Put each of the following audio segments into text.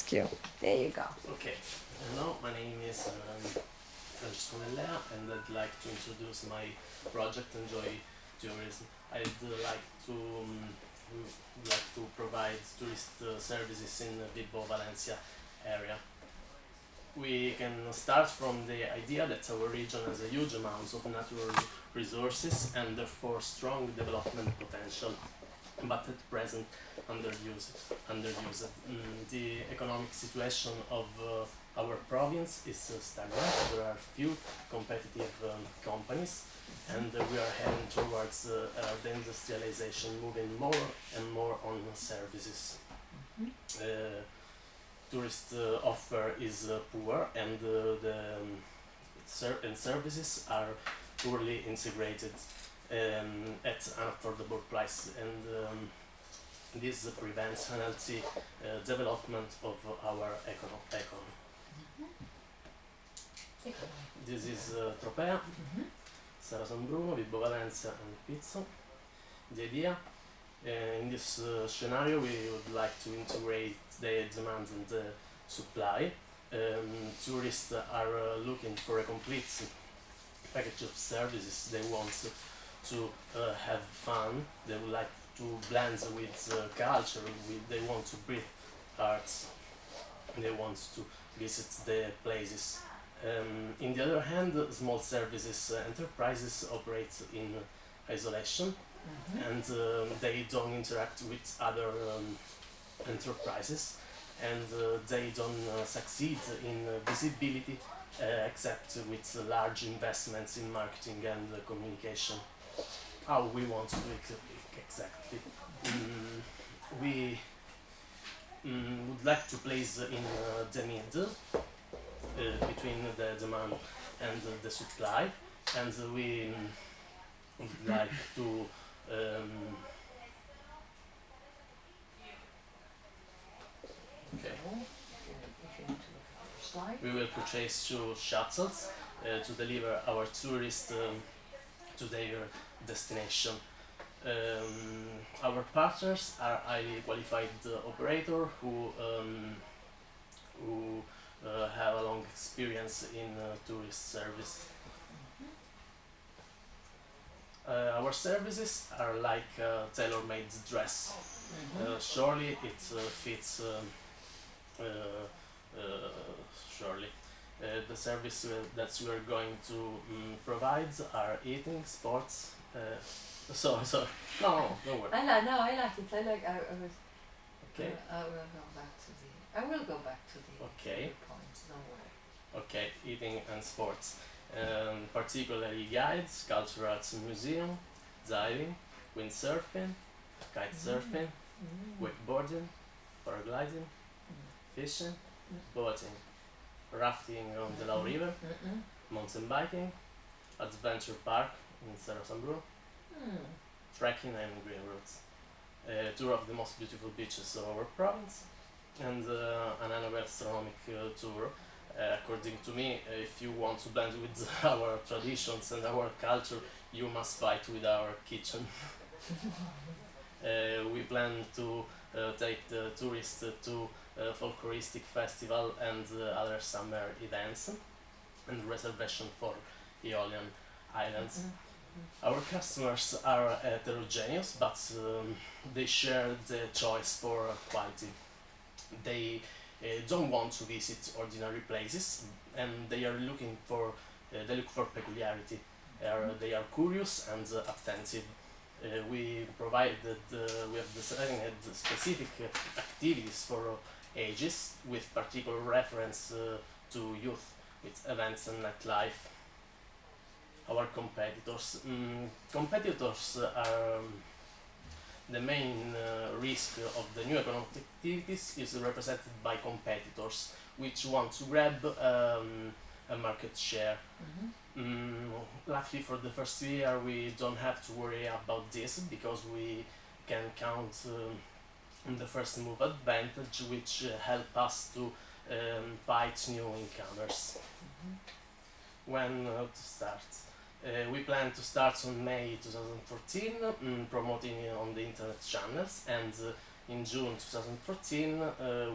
ask you. There you go. Okay. Hello, my name is Francesco Nellea, and I'd like to introduce my project Enjoy Tourism. Would like to provide tourist services in the Bilbao Valencia area. We can start from the idea that our region has a huge amount of natural resources and therefore strong development potential, but at present underused. The economic situation of our province is stagnant. There are few competitive companies, and we are heading towards the industrialization, moving more and more on services. Tourist offer is poor, and the services are poorly integrated at an affordable price, and this prevents healthy development of our economy. This is Tropea, Serra San Bruno, Bilbao Valencia, and Pizzo. The idea in this scenario, we would like to integrate the demand and the supply. Tourists are looking for a complete package of services. They want to have fun. They would like to blend with culture. They want to breathe arts. They want to visit the places. On the other hand, small services enterprises operate in isolation, and they don't interact with other enterprises, and they don't succeed in visibility except with large investments in marketing and communication. How we want to do it exactly? We would like to place in the middle between the demand and the supply, and we would like to we will purchase 2 shuttles to deliver our tourists to their destination. Our partners are highly qualified operators who have a long experience in tourist service. Our services are like a tailor-made dress. Surely it fits. Surely. The service that we are going to provide are eating, sports. Sorry. No, don't worry. I like it. I was. Okay. I will go back to the Okay. points. Don't worry. Okay, eating and sports. Particularly guides, cultural arts museum, diving, windsurfing, kite surfing, wakeboarding, paragliding, fishing, boating, rafting on the Lau River, mountain biking, adventure park in Serra San Bruno, trekking and green routes, tour of the most beautiful beaches of our province, and an annual gastronomic tour. According to me, if you want to blend with our traditions and our culture, you must fight with our kitchen. We plan to take the tourists to folkloristic festival and other summer events, and reservation for Aeolian Islands. Our customers are heterogeneous, but they share the choice for quality. They don't want to visit ordinary places, and they look for peculiarity. They are curious and attentive. We have designed specific activities for ages, with particular reference to youth, with events and nightlife. Our competitors are the main risk of the new economic activities is represented by competitors which want to grab a market share. Luckily for the first year we don't have to worry about this, because we can count on the first move advantage, which help us to fight new incomers. When to start? We plan to start on May 2014, promoting on the internet channels, and in June 2014,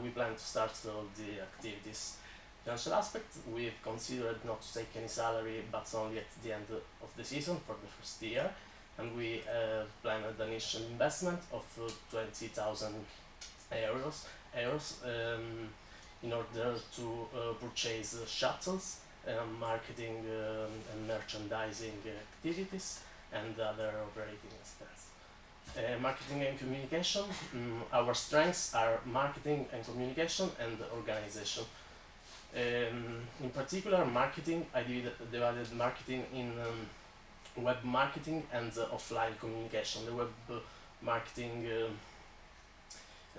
we plan to start all the activities. Financial aspect, we've considered not to take any salary, but only at the end of the season for the first year, and we planned an initial investment of 20,000 euros in order to purchase shuttles, marketing and merchandising activities, and other operating expenses. Marketing and communication. Our strengths are marketing and communication and organization. In particular, marketing, I divided marketing in web marketing and offline communication. The web marketing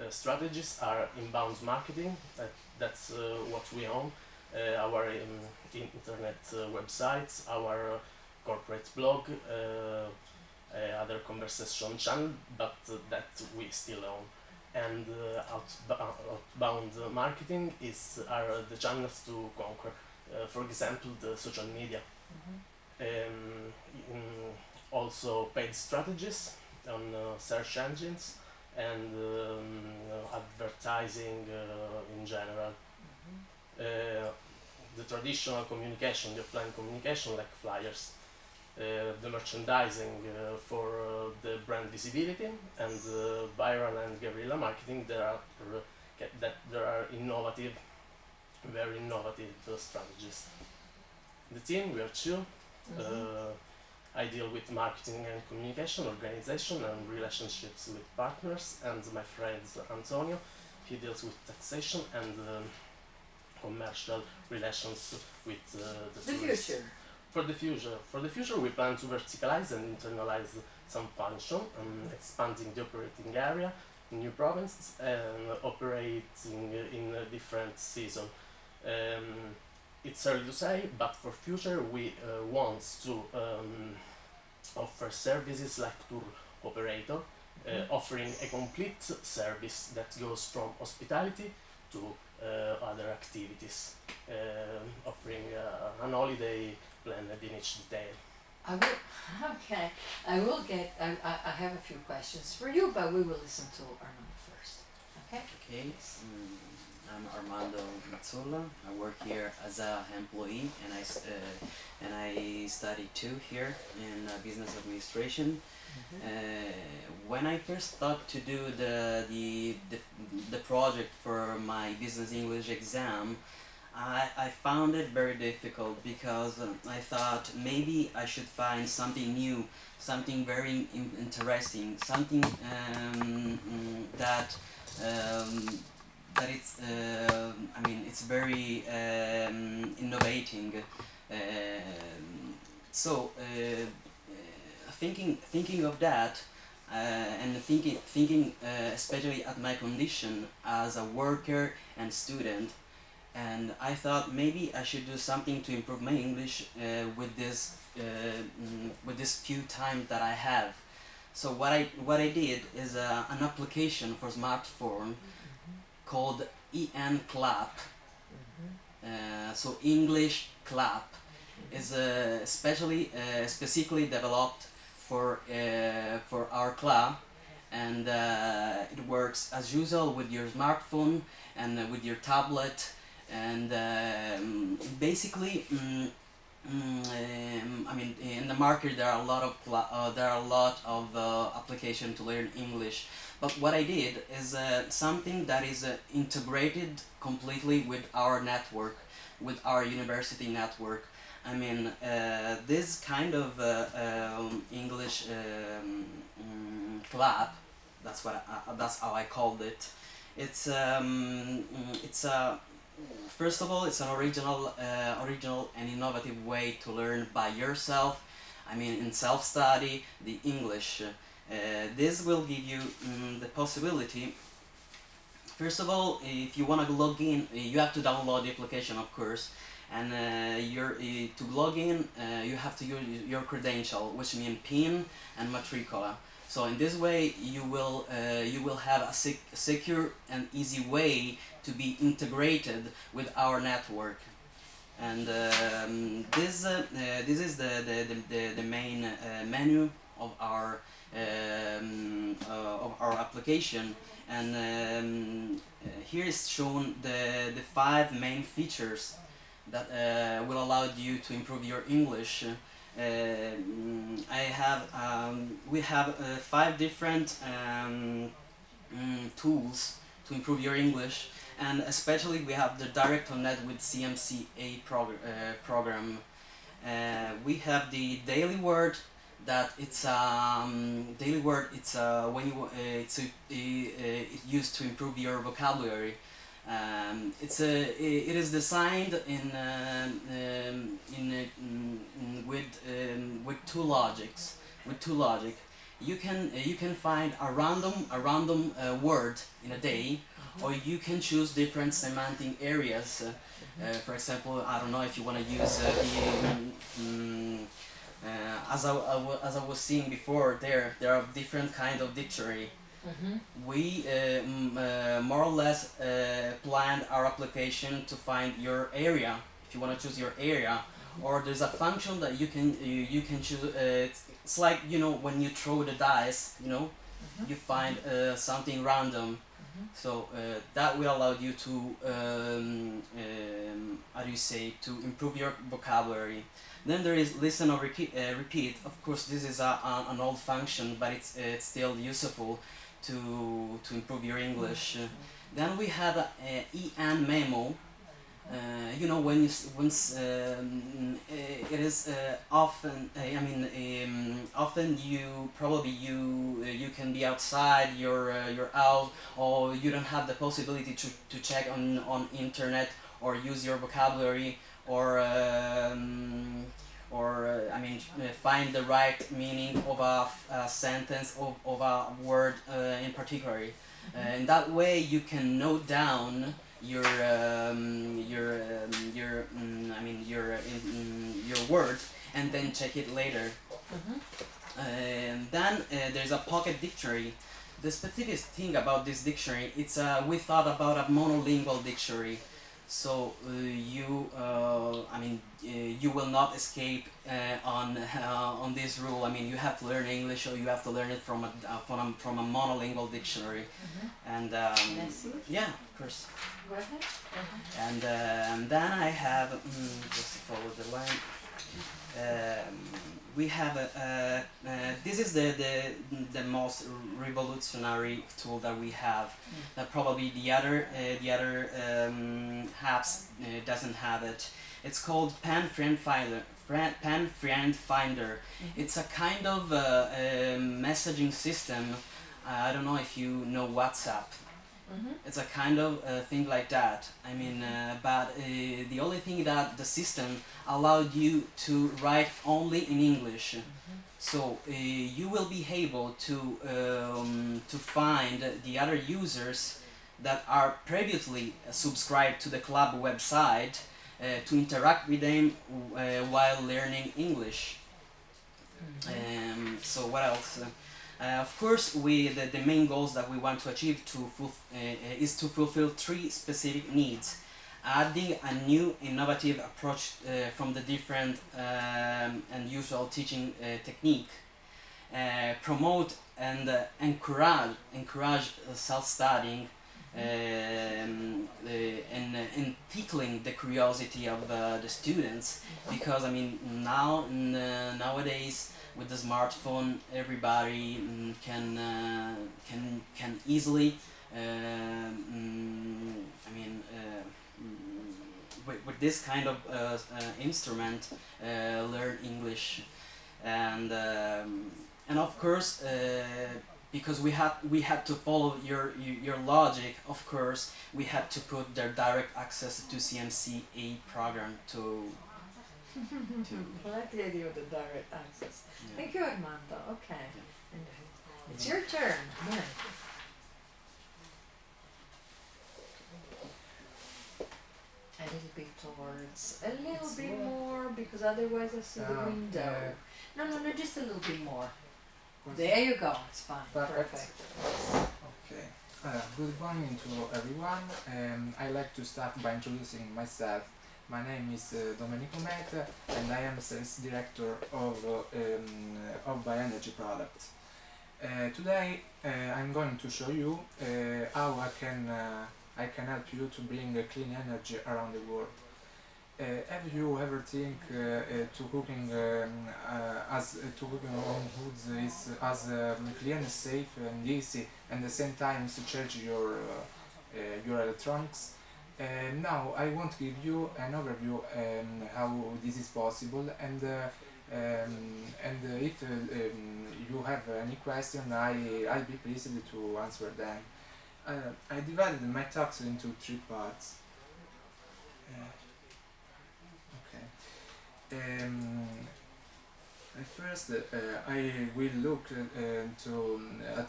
strategies are inbound marketing, that's what we own, our internet websites, our corporate blog, other conversation channel, but that we still own. And outbound marketing are the channels to conquer, for example, the social media. Also paid strategies on search engines and advertising in general. The traditional communication, the offline communication like flyers, the merchandising for the brand visibility, and viral and guerrilla marketing. There are innovative, very innovative strategies. The team, we are two. I deal with marketing and communication, organization and relationships with partners, and my friend Antonio, he deals with taxation and commercial relations with the tourists. future. For the future, we plan to verticalize and internalize some function, expanding the operating area in new provinces and operating in a different season. It's early to say, but for future we want to offer services like tour operator, offering a complete service that goes from hospitality to other activities, offering an holiday planned in each detail. Okay, I have a few questions for you, but we will listen to Armando first. Okay? Okay, I'm Armando Mazzola. I work here as an employee, and I study too here in business administration. When I first thought to do the project for my business English exam, I found it very difficult because I thought maybe I should find something new, something very interesting, something that it's it's very innovating. So thinking of that, and thinking especially at my condition as a worker and student, and I thought maybe I should do something to improve my English with this few time that I have. So what I did is an application for smartphone called EN Clap. So English Clap is specifically developed for our club, and it works as usual with your smartphone and with your tablet, and basically in the market there are a lot of application to learn English, but what I did is something that is integrated completely with our network, with our university network. This kind of English club, that's how I called it. It's first of all, it's an original and innovative way to learn by yourself. In self-study, the English. This will give you the possibility. First of all, if you want to log in, you have to download the application, of course. And to log in, you have to use your credential, which means PIN and matricola. So in this way, you will have a secure and easy way to be integrated with our network. And this is the main menu of our application, and here is shown the five main features that will allow you to improve your English. We have five different tools to improve your English, and especially we have the direct connect with CMCA program. We have the daily word, that it's daily word. It's when you it's used to improve your vocabulary. It is designed with two logics. With two logic, you can find a random word in a day, or you can choose different semantic areas. For example, I don't know if you want to use as I was seeing before. There are different kind of dictionary. We more or less planned our application to find your area. If you want to choose your area, or there's a function that you can choose. It's like, you know, when you throw the dice, you know, you find something random. So that will allow you to how do you say, to improve your vocabulary. Then there is listen or repeat. Of course, this is an old function, but it's still useful to improve your English. Then we have and memo. You know, when it is often. I mean, often you can be outside. You're out, or you don't have the possibility to check on internet or use your vocabulary, or I mean, find the right meaning of a sentence, of a word in particular. In that way, you can note down your word, and then check it later. And then there's a pocket dictionary. The specific thing about this dictionary, it's we thought about a monolingual dictionary. So you will not escape on this rule. I mean, you have to learn English, or you have to learn it from a monolingual dictionary. And yeah, of course. Go ahead. And then I have just to follow the line. We have this is the most revolutionary tool that we have. Probably the other apps doesn't have it. It's called Pen Friend Finder. Pen Friend Finder. It's a kind of messaging system. I don't know if you know WhatsApp. It's a kind of thing like that. I mean, but the only thing that the system allowed you to write only in English. So you will be able to find the other users that are previously subscribed to the club website, to interact with them while learning English. So what else? Of course, the main goals that we want to achieve is to fulfill three specific needs: adding a new innovative approach from the different and usual teaching technique, promote and encourage self-studying, and tickling the curiosity of the students, because I mean nowadays, with the smartphone, everybody can easily with this kind of instrument learn English. And of course, because we had to follow your logic, of course we had to put their direct access to CMCA program to I like the idea of the direct access. Yeah. Thank you, Armando. Okay. Yeah. And it's your turn. Yeah. A little bit towards, a little bit more, because otherwise I see the window. No, just a little bit more. There you go. It's fine. Perfect. Okay. Good morning to everyone. I like to start by introducing myself. My name is Domenico Meta, and I am sales director of Bioenergy product. Today I'm going to show you how I can help you to bring clean energy around the world. Have you ever think to cooking to cooking on foods is as clean, safe, and easy, and at the same time to charge your electronics? Now I want to give you an overview how this is possible, and if you have any question, I'll be pleased to answer them. I divided my talks into three parts. Okay. First, I will look at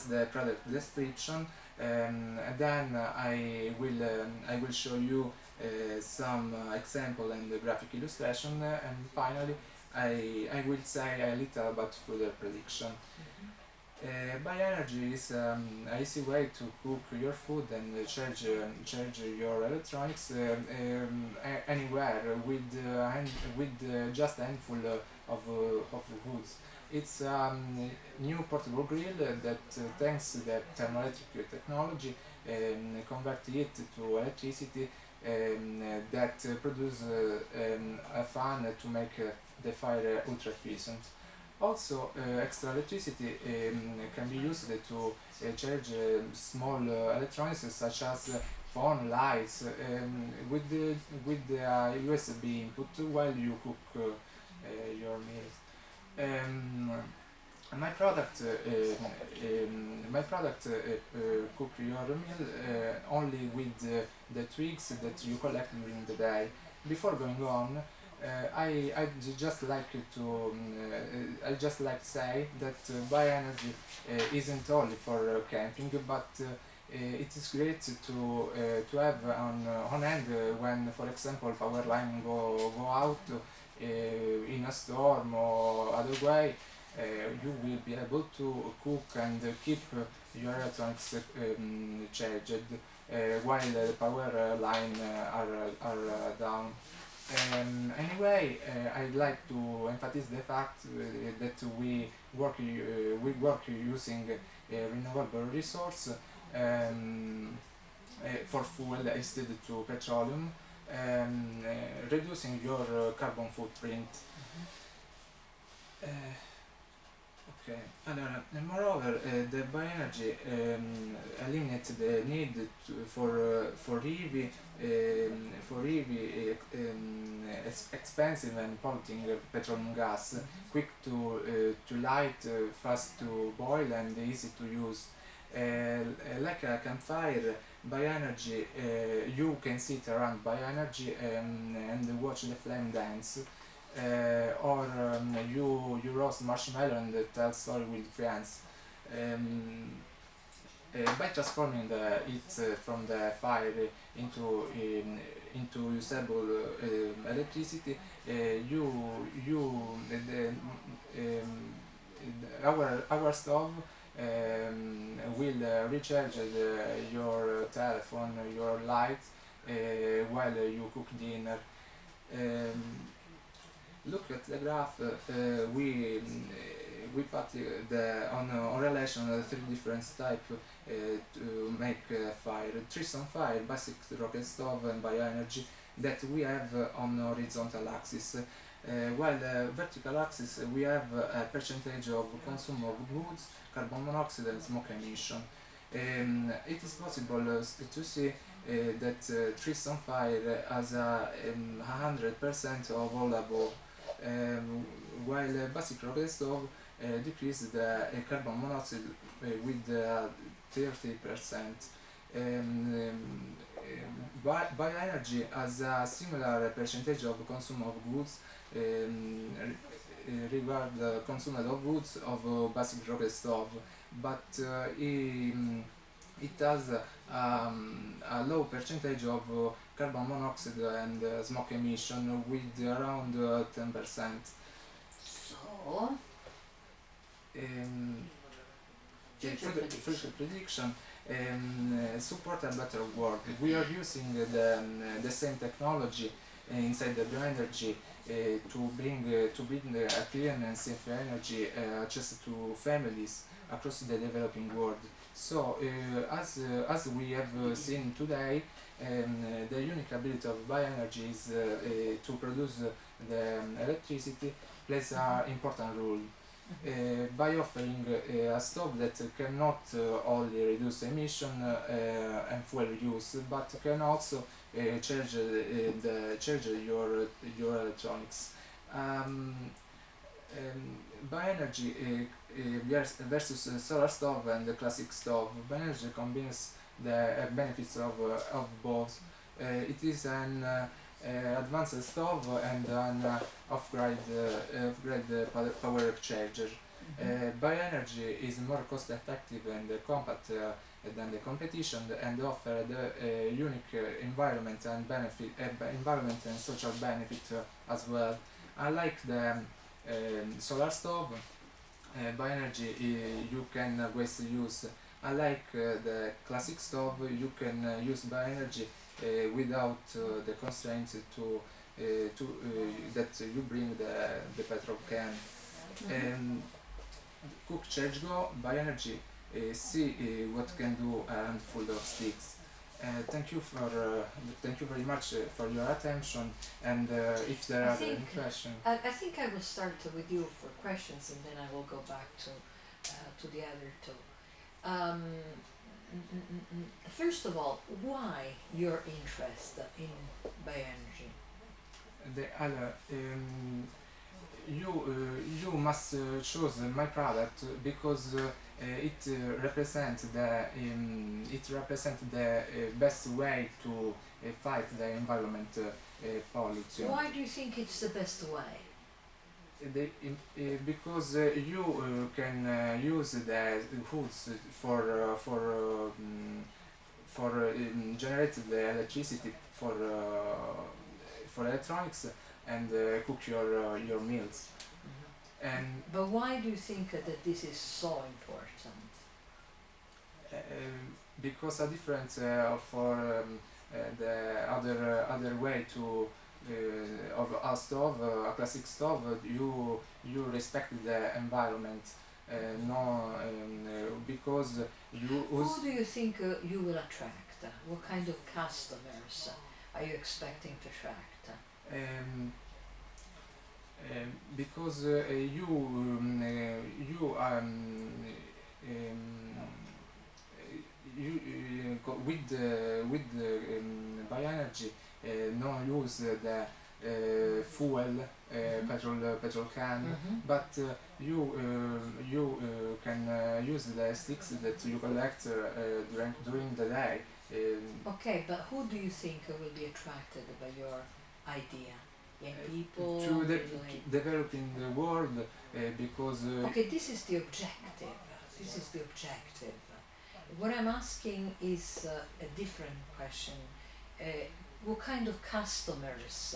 the product description, and then I will show you some example and graphic illustration, and finally I will say a little about further prediction. Bioenergy is an easy way to cook your food and charge your electronics anywhere with just a handful of woods. It's a new portable grill that thanks to the thermoelectric technology convert it to electricity that produce a fan to make the fire ultra efficient. Also, extra electricity can be used to charge small electronics such as phone, lights, with the USB input while you cook your meals. My product cook your meal only with the twigs that you collect during the day. Before going on, I just like to say that bioenergy isn't only for camping, but it is great to have on hand when, for example, power line go out in a storm or other way. You will be able to cook and keep your electronics charged while the power line are down. Anyway, I'd like to emphasize the fact that we work using renewable resource for fuel instead to petroleum, reducing your carbon footprint. Okay. And moreover, the bioenergy eliminates the need for EV expensive and polluting petroleum gas, quick to light, fast to boil, and easy to use. Like a campfire, bioenergy, you can sit around bioenergy and watch the flame dance. Or you roast marshmallow and tell story with friends. By transforming the heat from the fire into usable electricity, our stove will recharge your telephone, your light while you cook dinner. Look at the graph. We put on relation three different types to make fire: Tristan fire, basic rocket stove, and bioenergy that we have on horizontal axis. While vertical axis we have a percentage of consume of goods, carbon monoxide, and smoke emission. It is possible to see that Tristan fire has 100% of all above. While basic rocket stove decrease the carbon monoxide with 30%. Bioenergy has a similar percentage of consume of goods regard the consumed of goods of basic rocket stove, but it has a low percentage of carbon monoxide and smoke emission with around 10%. So, future prediction support a better world. We are using the same technology inside the bioenergy to bring a clean and safe energy access to families across the developing world. So, as we have seen today, the unique ability of bioenergy is to produce the electricity plays an important role. By offering a stove that cannot only reduce emission and fuel use, but can also charge your electronics. Um, Bioenergy versus solar stove and the classic stove. Bioenergy combines the benefits of both. It is an advanced stove and an upgrade power charger. Bioenergy is more cost effective and compact than the competition and offer the unique environment and social benefit as well. Unlike the solar stove, bioenergy you can waste use. Unlike the classic stove, you can use bioenergy without the constraints that you bring the petrol can. Cook, charge, go, bioenergy, see what can do a handful of sticks. Thank you very much for your attention, and if there are any questions. I think I will start with you for questions, and then I will go back to the other two. First of all, why your interest in bioenergy? The other, you must choose my product because it represents the best way to fight the environment pollution. Why do you think it's the best way? Because you can use the hoods for generate the electricity for electronics and cook your meals. But why do you think that this is so important? Because a difference for the other way to of a stove, a classic stove, you respect the environment. Because you. Who do you think you will attract? What kind of customers are you expecting to attract? Because with the bioenergy no use the fuel petrol can, but you can use the sticks that you collect during the day. Okay, but who do you think will be attracted by your idea? Young people? To developing the world, because. Okay, this is the objective. This is the objective. What I'm asking is a different question. What kind of customers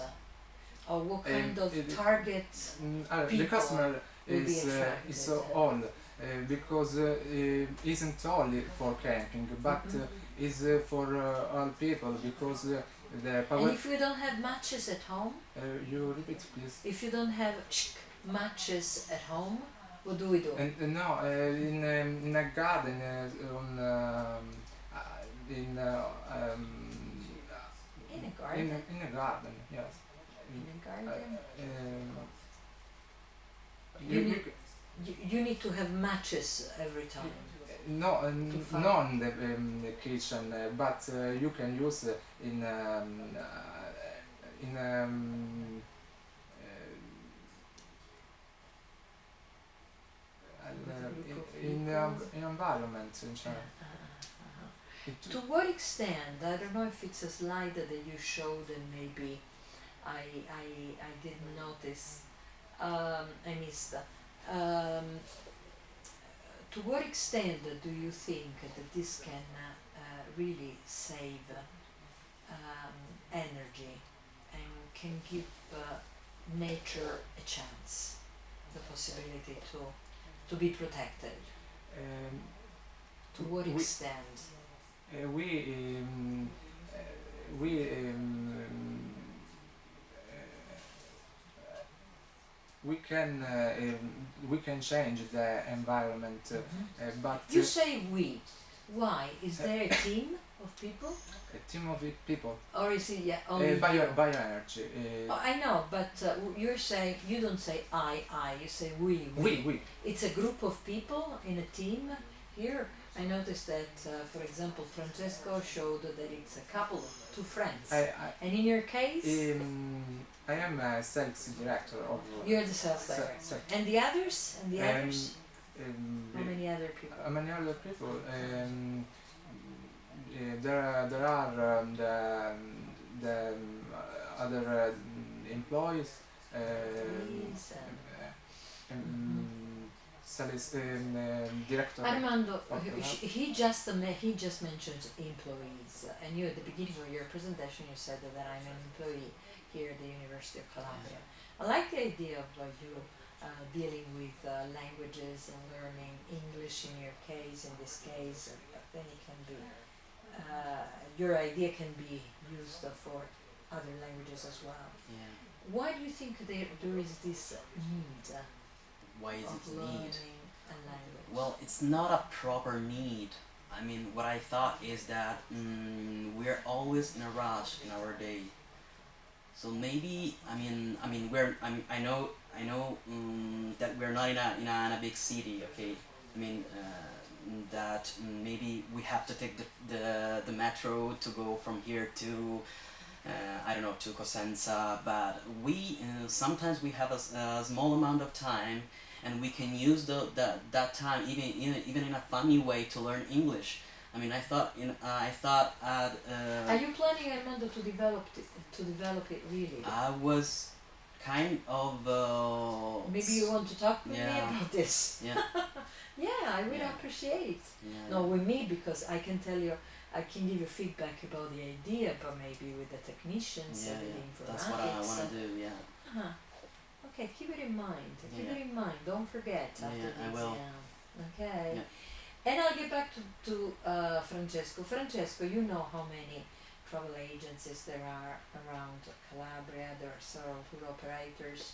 or what kind of target people the customer will be attracted? is all because isn't only for camping, but is for all people because the power. And if you don't have matches at home? You repeat, please. If you don't have matches at home, what do we do? No, in a garden, in a garden? In a garden, yes. In a garden? You need to have matches every time. No, not in the kitchen, but you can use in environment in China. To what extent, I don't know if it's a slide that you showed and maybe I didn't notice, I missed. To what extent do you think that this can really save energy and can give nature a chance, the possibility to be protected? To what extent? we can change the environment, but You say we. Why? Is there a team of people? a team of people, Or is it only you? bioenergy. Oh, I know, but you're saying, you don't say I, you say we. We. It's a group of people in a team here. I noticed that, for example, Francesco showed that it's a couple, two friends. And in your case? I am a sales director of. You're the sales director. And the others? And the others? How many other people? Many other people. There are the other employees. Please, Sales director. Armando, he just mentioned employees, and you at the beginning of your presentation you said that I'm an employee here at the University of Calabria. I like the idea of you dealing with languages and learning English in your case, in this case, but then it can be your idea can be used for other languages as well. Yeah. Why do you think there is this need? Why is of it learning need? a language? Well, it's not a proper need. I mean, what I thought is that we're always in a rush in our day. So maybe I know that we're not in a big city. Okay, I mean that maybe we have to take the metro to go from here to I don't know, to Cosenza, but we sometimes we have a small amount of time, and we can use that time even in a funny way to learn English. I mean, I thought Are you planning, Armando, to develop it really? I was kind of Maybe you want to talk with me yeah. about this. Yeah. Yeah, I will Yeah. appreciate. Yeah. No, with me, because I can tell you, I can give you feedback about the idea, but maybe with the technicians Yeah, and the yeah. informatics. That's what I want to do. Yeah. Uh-huh. Okay, keep it in mind. Keep Yeah. it in mind. Don't forget after Yeah, I this. will. Yeah. Okay. Yeah. And I'll get back to Francesco. Francesco, you know how many travel agencies there are around Calabria. There are several tour operators.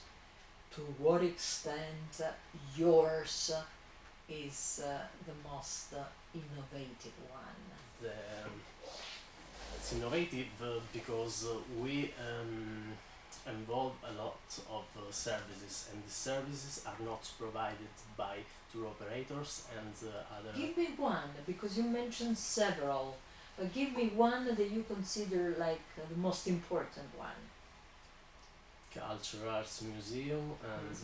To what extent yours is the most innovative one? It's innovative because we involve a lot of services, and the services are not provided by tour operators and other. Give me one, because you mentioned several. But give me one that you consider like the most important one. Cultural arts museum and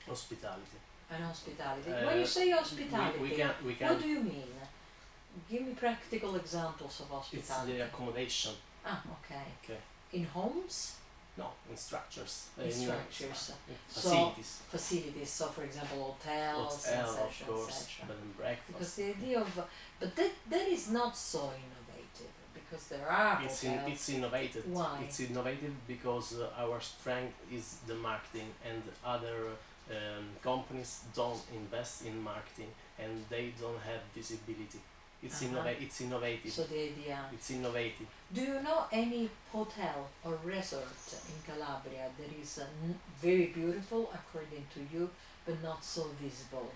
hospitality. And hospitality. When you say hospitality, we can. what do you mean? Give me practical examples of It's hospitality. the accommodation. Ah, okay. Okay. In homes? No, in structures. In structures. In So, facilities. Facilities. So, for example, hotels, Hotel, of etc., course, etc. bed and breakfast. Because the idea of, but that is not so innovative, because there are hotels. It's innovative. Why? It's innovative because our strength is the marketing, and other companies don't invest in marketing, and they don't have visibility. It's It's innovative. So the idea. It's innovative. Do you know any hotel or resort in Calabria that is very beautiful according to you, but not so visible?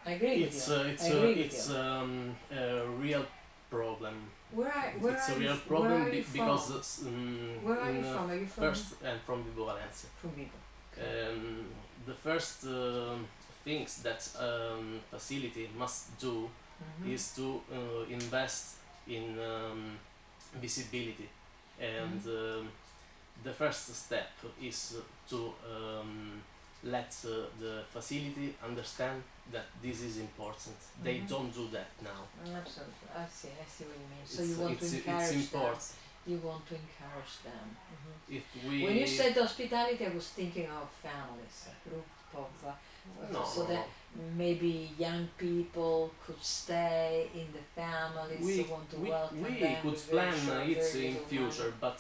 I agree with you. I agree with you. A real problem. It's a are real you, problem where are you because from? Where are you from? Are you from? First, and from Vibo Valencia. From Vigo. The first things that facility must do is to invest in visibility, and the first step is to let the facility understand that this is important. They don't do that now. Absolutely, I see what you mean. So It's- you want to it's encourage them. important. You want to encourage them. If we When you said hospitality, I was thinking of families, a group of, so that maybe young people could stay in the families who want to welcome we them. could with very plan short, it very in little future, money. but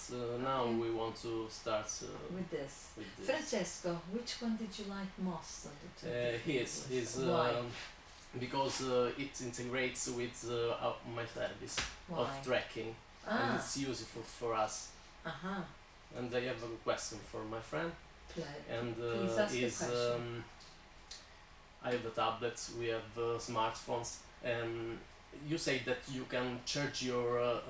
now Okay. we want to start With this. with this. Francesco, which one did you like most of the two? His Why? because it integrates with my service Why? of tracking, and Ah, it's useful for us. uh-huh. And I have a question for my friend, and Please ask the is question. I have the tablets, we have smartphones, and you say that you can charge your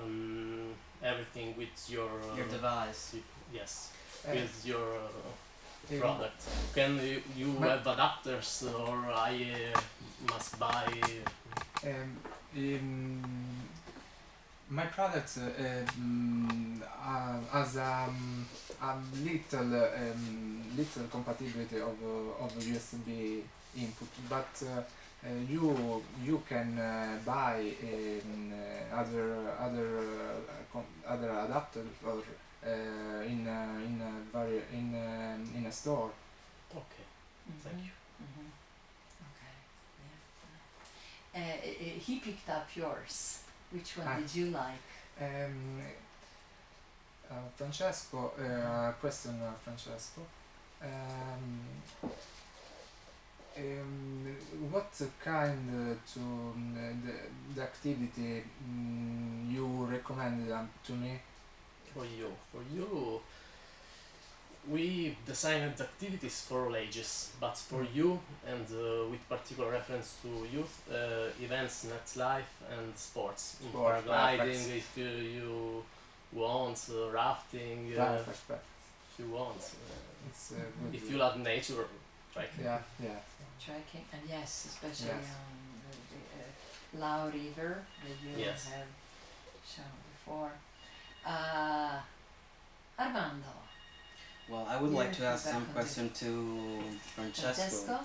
everything with your Your device. yes, Uh, with your um, product. Can you My- have adapters, or I must buy? in my product has a little compatibility of USB input, but you can buy other adapters or in a store. Okay, thank you. Mhm. Okay. Yeah. He picked up yours. Which one Ah. did you like? Francesco, question Francesco. What kind the activity you recommend to me? For you, we designed activities for all ages, but for you, and with particular reference to youth, events, nightlife, and sports. Sport, Paragliding, perfect. if you want, rafting, Perfect. if you want. It's good. If you love nature, trekking. Yeah. Trekking, and yes, especially Yes. on the Lao River that you Yes. have shown before. Armando, Well, I would Your like to ask some feedback on question to Francesco. Francesco.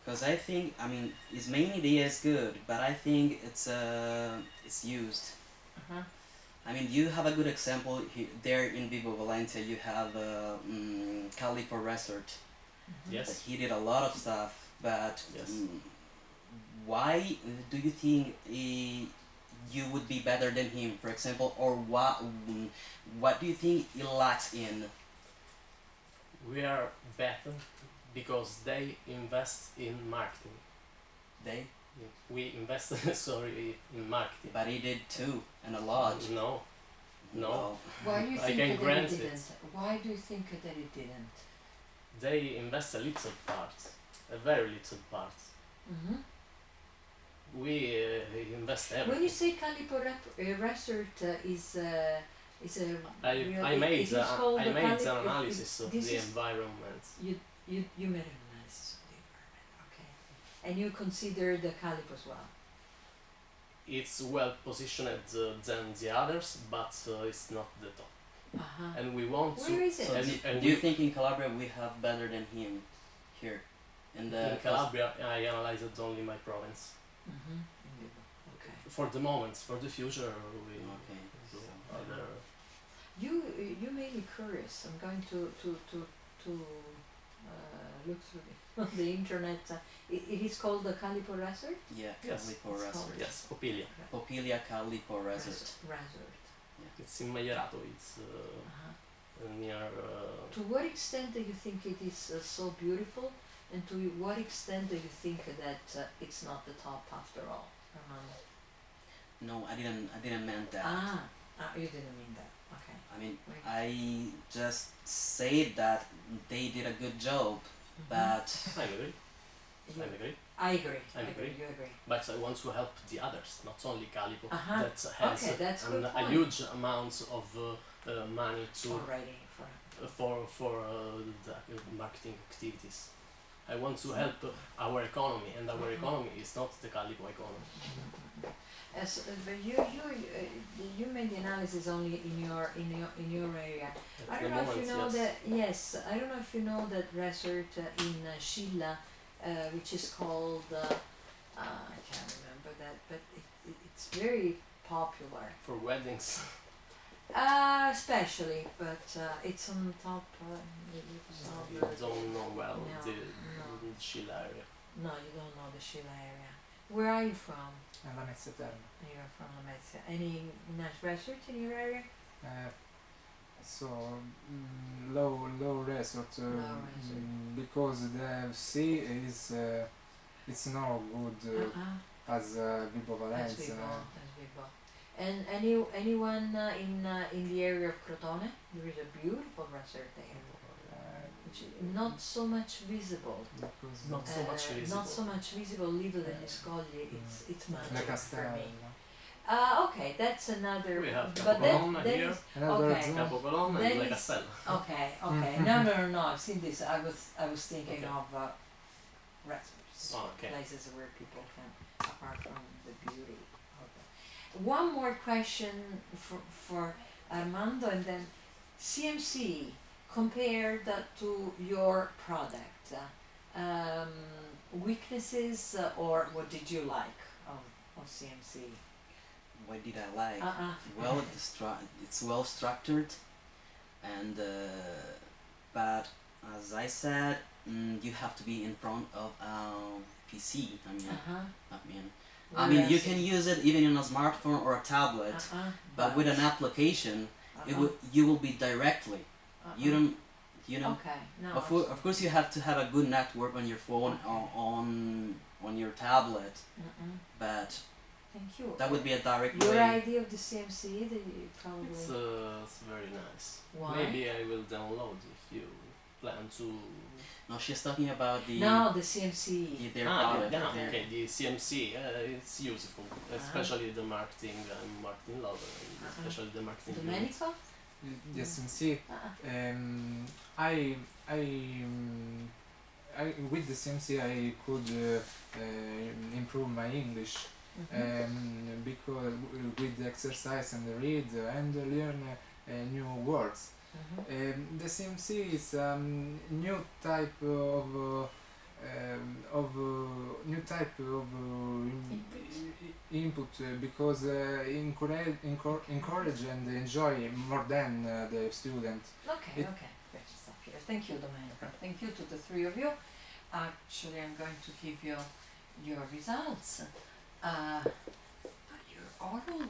Because I think, I mean, his main idea is good, but I think it's used. Uh-huh. I mean, you have a good example there in Vivo Valencia. You have Calipo Resort. Mhm. Yes. That he did a lot of stuff, but Yes. why do you think you would be better than him, for example, or what do you think he lacks in? We are better because they invest in marketing. They, We invest, sorry, in marketing. but he did too, and a lot. No, no. Well, Why do you I think can that grant it it. didn't? Why do you think that it didn't? They invest a little part, a very little part. Mm-hmm. We invest When you everything. say Calipo Resort is a real, I made it is called I the made Cali- an analysis of this the is- environment. you made an analysis of the environment, okay, and you consider the Calipo as well. It's well positioned than the others, but it's not the top. Uh-huh. And we want Where to. is it? so And do you we- think in Calabria we have better than him here? In In Calabria, I analyzed only my province. Mm-hmm. Okay. For the moment, for the future, we Okay. do So- other. You made me curious. I'm going to look through on the internet. It is called the Calipo Resort. Yeah, Yes. Calipo It's Resort. called- Yes, Popilia. Popilia Calipo Resort. Resort. It's in Maierato. It's Uh-huh. near. To what extent do you think it is so beautiful, and to what extent do you think that it's not the top after all? No, I didn't mean that. You didn't mean that. Okay. I mean, Right. I just said that they did a good job, but I agree. You- I agree. I agree. I agree. You agree. But I want to help the others, not only Calipo, Uh-huh. that has Okay, that's a good a point. huge amount of money Already for the marketing activities. I want to help our economy, and our economy is not the Calipo economy. As but you made the analysis only in your area. At I the don't know if you moment, know yes. that. Yes, I don't know if you know that resort in Scilla, which is called. I can't remember that, but it's very popular. For weddings. Especially, but it's on top. You don't know well No, the no. Chile area. No, you don't know the Scilla area. Where are you from? La Mezza Terme. You're from Lamezia. Any nice resort in your area? So low resort, resort. because the sea is it's not good Uh-huh. as Vibo As Valencia. Vibo. And anyone in the area of Crotone? There is a beautiful resort there, which is not so much visible. Because Not so much visible. Not so much visible. Lido degli Scogli. It's La magic for Castella. me. Okay, that's another. We have but Capocolonna that here. is Another okay. zone. Capocolonna That and La is- Castella. Okay. No. I've seen this. I was thinking Okay. of resorts, Okay. places where people can, apart from the beauty of it. One more question for Armando, and then CMC compared to your product. Weaknesses or what did you like of CMC? What did I like? Uh-uh. Well, it's well structured, and but as I said, you have to be in front of a PC. I mean, you can use it even on a smartphone or a tablet, but with an application, you will be directly. You don't, you know. Okay. No. Of course, you have to have a good network on your phone or on your tablet, but Thank you. that would be a direct Your way. idea of the CMC that you probably. It's very nice. Why? Maybe I will download if you plan to. No, she's talking about the No, the CMC. their Ah, product. yeah, okay, the CMC, it's useful, especially the marketing. I'm marketing lover, and especially the marketing. Domenico? Yes, and see, I with the CMC I could improve my English because with the exercise and the read and learn new words. The CMC is new type of new type of input because encourage and enjoy more than the student. Okay, okay. Let's stop here. Thank you, Domenico. Thank you to the three of you. Actually, I'm going to give you your results. Your oral